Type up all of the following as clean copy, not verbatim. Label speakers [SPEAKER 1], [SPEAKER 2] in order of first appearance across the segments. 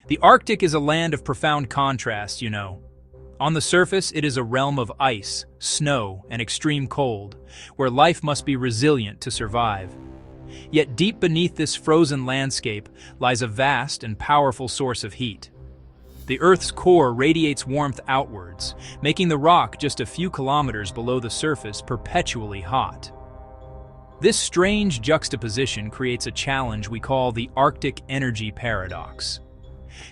[SPEAKER 1] The Arctic is a land of profound contrast, you know. On the surface, it is a realm of ice, snow, and extreme cold, where life must be resilient to survive. Yet deep beneath this frozen landscape lies a vast and powerful source of heat. The Earth's core radiates warmth outwards, making the rock just a few kilometers below the surface perpetually hot. This strange juxtaposition creates a challenge we call the Arctic energy paradox.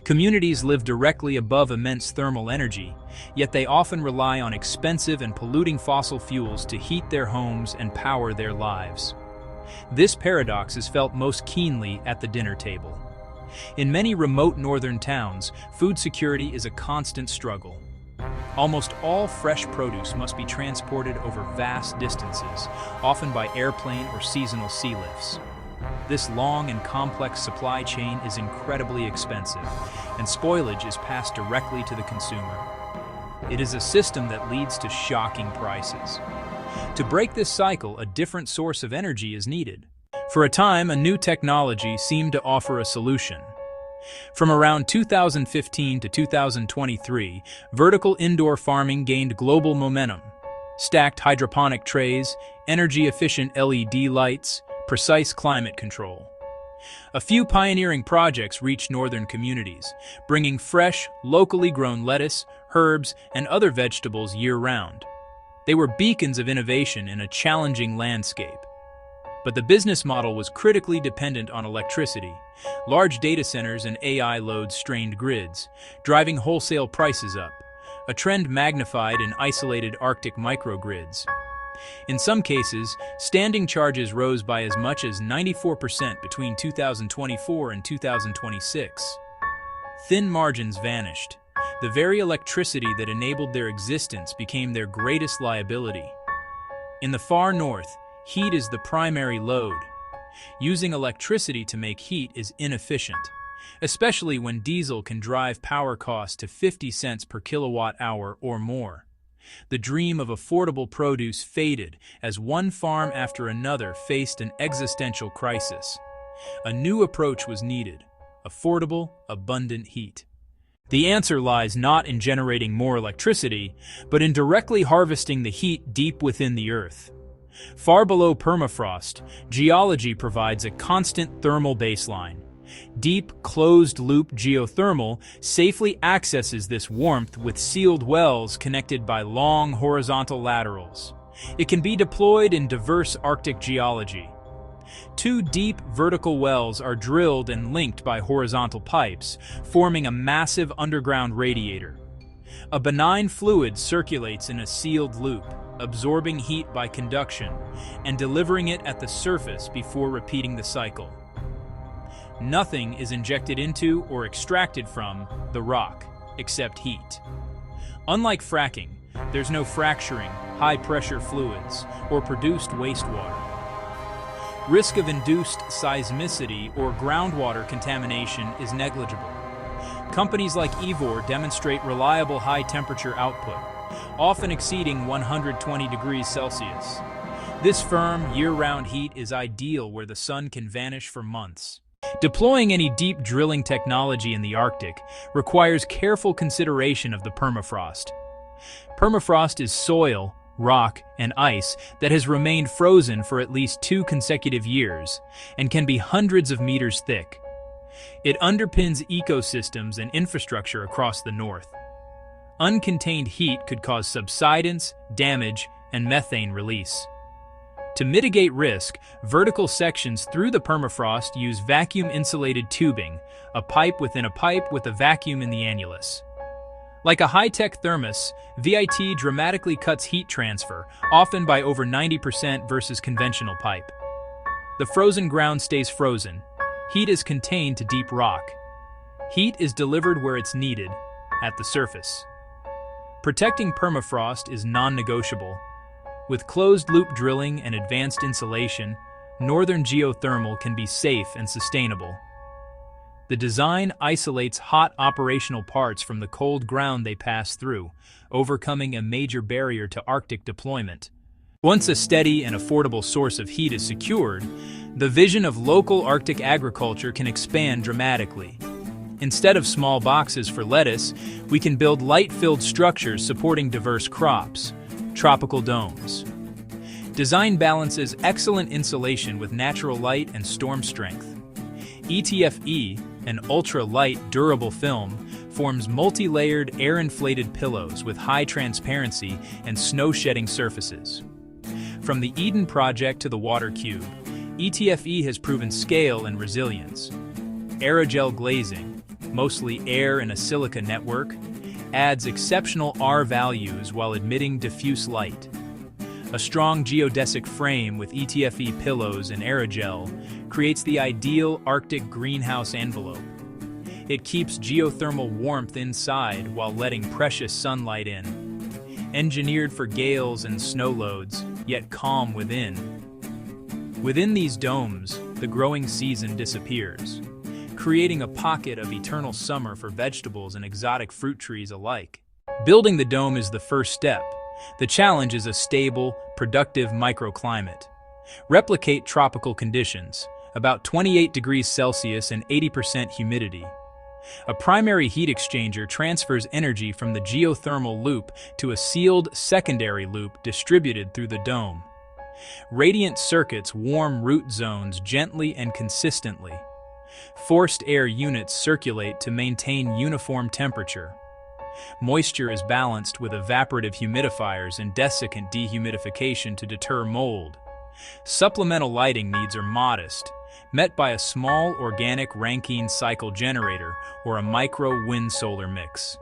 [SPEAKER 1] Communities live directly above immense thermal energy, yet they often rely on expensive and polluting fossil fuels to heat their homes and power their lives. This paradox is felt most keenly at the dinner table. In many remote northern towns, food security is a constant struggle. Almost all fresh produce must be transported over vast distances, often by airplane or seasonal sea lifts. This long and complex supply chain is incredibly expensive, and spoilage is passed directly to the consumer. It is a system that leads to shocking prices. To break this cycle, a different source of energy is needed. For a time, a new technology seemed to offer a solution. From around 2015 to 2023, vertical indoor farming gained global momentum. Stacked hydroponic trays, energy-efficient LED lights, precise climate control. A few pioneering projects reached northern communities, bringing fresh, locally grown lettuce, herbs, and other vegetables year-round. They were beacons of innovation in a challenging landscape. But the business model was critically dependent on electricity. Large data centers and AI loads strained grids, driving wholesale prices up, a trend magnified in isolated Arctic microgrids. In some cases, standing charges rose by as much as 94% between 2024 and 2026. Thin margins vanished. The very electricity that enabled their existence became their greatest liability. In the far north, heat is the primary load. Using electricity to make heat is inefficient, especially when diesel can drive power costs to 50 cents per kilowatt hour or more. The dream of affordable produce faded as one farm after another faced an existential crisis. A new approach was needed: affordable, abundant heat. The answer lies not in generating more electricity, but in directly harvesting the heat deep within the Earth. Far below permafrost, geology provides a constant thermal baseline. Deep, closed-loop geothermal safely accesses this warmth with sealed wells connected by long horizontal laterals. It can be deployed in diverse Arctic geology. 2 deep vertical wells are drilled and linked by horizontal pipes, forming a massive underground radiator. A benign fluid circulates in a sealed loop, absorbing heat by conduction and delivering it at the surface before repeating the cycle. Nothing is injected into or extracted from the rock, except heat. Unlike fracking, there's no fracturing, high-pressure fluids, or produced wastewater. Risk of induced seismicity or groundwater contamination is negligible. Companies like EVOR demonstrate reliable high-temperature output, often exceeding 120 degrees Celsius. This firm, year-round heat is ideal where the sun can vanish for months. Deploying any deep drilling technology in the Arctic requires careful consideration of the permafrost. Permafrost is soil, rock, and ice that has remained frozen for at least 2 consecutive years and can be hundreds of meters thick. It underpins ecosystems and infrastructure across the north. Uncontained heat could cause subsidence, damage, and methane release. To mitigate risk, vertical sections through the permafrost use vacuum-insulated tubing, a pipe within a pipe with a vacuum in the annulus. Like a high-tech thermos, VIT dramatically cuts heat transfer, often by over 90% versus conventional pipe. The frozen ground stays frozen. Heat is contained to deep rock. Heat is delivered where it's needed, at the surface. Protecting permafrost is non-negotiable. With closed-loop drilling and advanced insulation, northern geothermal can be safe and sustainable. The design isolates hot operational parts from the cold ground they pass through, overcoming a major barrier to Arctic deployment. Once a steady and affordable source of heat is secured, the vision of local Arctic agriculture can expand dramatically. Instead of small boxes for lettuce, we can build light-filled structures supporting diverse crops, tropical domes. Design balances excellent insulation with natural light and storm strength. ETFE, an ultra-light, durable film, forms multi-layered, air-inflated pillows with high transparency and snow-shedding surfaces. From the Eden project to the water cube, ETFE has proven scale and resilience. Aerogel glazing, mostly air in a silica network, adds exceptional R values while emitting diffuse light. A strong geodesic frame with ETFE pillows and aerogel creates the ideal Arctic greenhouse envelope. It keeps geothermal warmth inside while letting precious sunlight in. Engineered for gales and snow loads, yet calm within. Within these domes, the growing season disappears, creating a pocket of eternal summer for vegetables and exotic fruit trees alike. Building the dome is the first step. The challenge is a stable, productive microclimate. Replicate tropical conditions, about 28 degrees Celsius and 80% humidity. A primary heat exchanger transfers energy from the geothermal loop to a sealed secondary loop distributed through the dome. Radiant circuits warm root zones gently and consistently. Forced air units circulate to maintain uniform temperature. Moisture is balanced with evaporative humidifiers and desiccant dehumidification to deter mold. Supplemental lighting needs are modest, met by a small organic Rankine cycle generator or a micro-wind solar mix.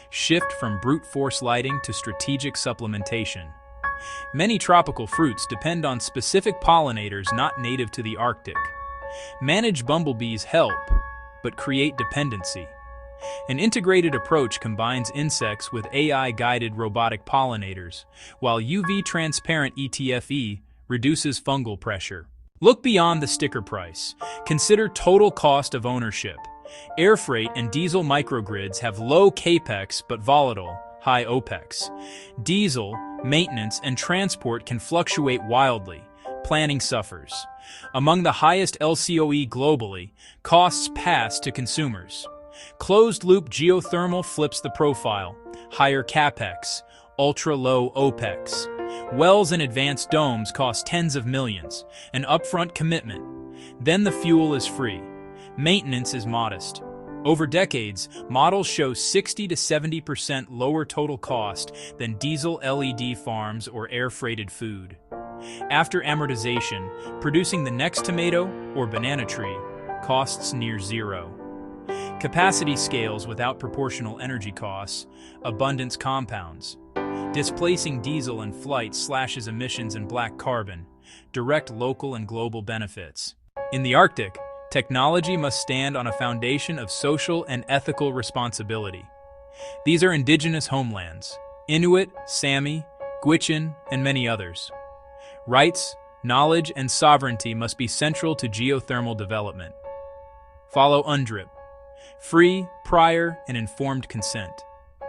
[SPEAKER 1] Shift from brute force lighting to strategic supplementation. Many tropical fruits depend on specific pollinators not native to the Arctic. Managed bumblebees help, but create dependency. An integrated approach combines insects with AI-guided robotic pollinators, while UV-transparent ETFE reduces fungal pressure. Look beyond the sticker price. Consider total cost of ownership. Air freight and diesel microgrids have low CAPEX but volatile, high OPEX. Diesel, maintenance, and transport can fluctuate wildly. Planning suffers. Among the highest LCOE globally, costs pass to consumers. Closed-loop geothermal flips the profile, higher CAPEX, ultra-low OPEX. Wells and advanced domes cost tens of millions, an upfront commitment. Then the fuel is free. Maintenance is modest. Over decades, models show 60 to 70% lower total cost than diesel LED farms or air-freighted food. After amortization, producing the next tomato or banana tree costs near zero. Capacity scales without proportional energy costs, abundance compounds. Displacing diesel in flight slashes emissions and black carbon, direct local and global benefits. In the Arctic, technology must stand on a foundation of social and ethical responsibility. These are indigenous homelands, Inuit, Sami, Gwich'in, and many others. Rights, knowledge, and sovereignty must be central to geothermal development. Follow UNDRIP. Free, prior, and informed consent.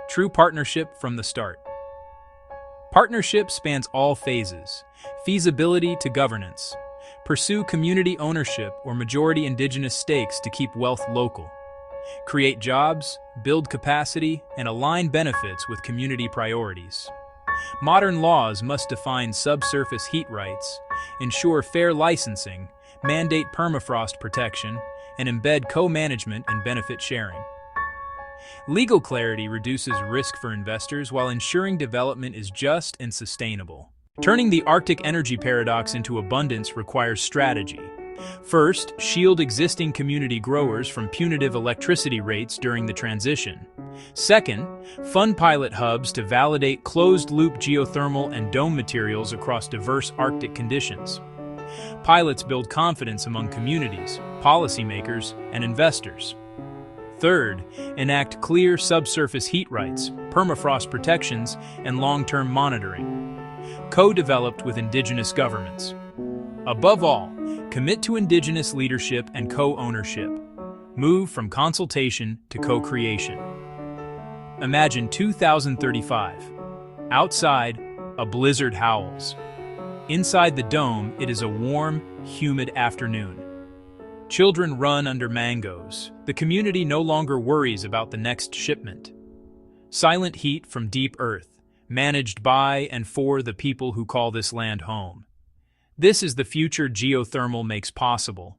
[SPEAKER 1] True partnership from the start. Partnership spans all phases, feasibility to governance. Pursue community ownership or majority indigenous stakes to keep wealth local. Create jobs, build capacity, and align benefits with community priorities. Modern laws must define subsurface heat rights, ensure fair licensing, mandate permafrost protection, and embed co-management and benefit sharing. Legal clarity reduces risk for investors while ensuring development is just and sustainable. Turning the Arctic energy paradox into abundance requires strategy. First, shield existing community growers from punitive electricity rates during the transition. Second, fund pilot hubs to validate closed-loop geothermal and dome materials across diverse Arctic conditions. Pilots build confidence among communities, policymakers, and investors. Third, enact clear subsurface heat rights, permafrost protections, and long-term monitoring. Co-developed with Indigenous governments. Above all, commit to Indigenous leadership and co-ownership. Move from consultation to co-creation. Imagine 2035. Outside, a blizzard howls. Inside the dome, it is a warm, humid afternoon. Children run under mangoes. The community no longer worries about the next shipment. Silent heat from deep earth, managed by and for the people who call this land home. This is the future geothermal makes possible.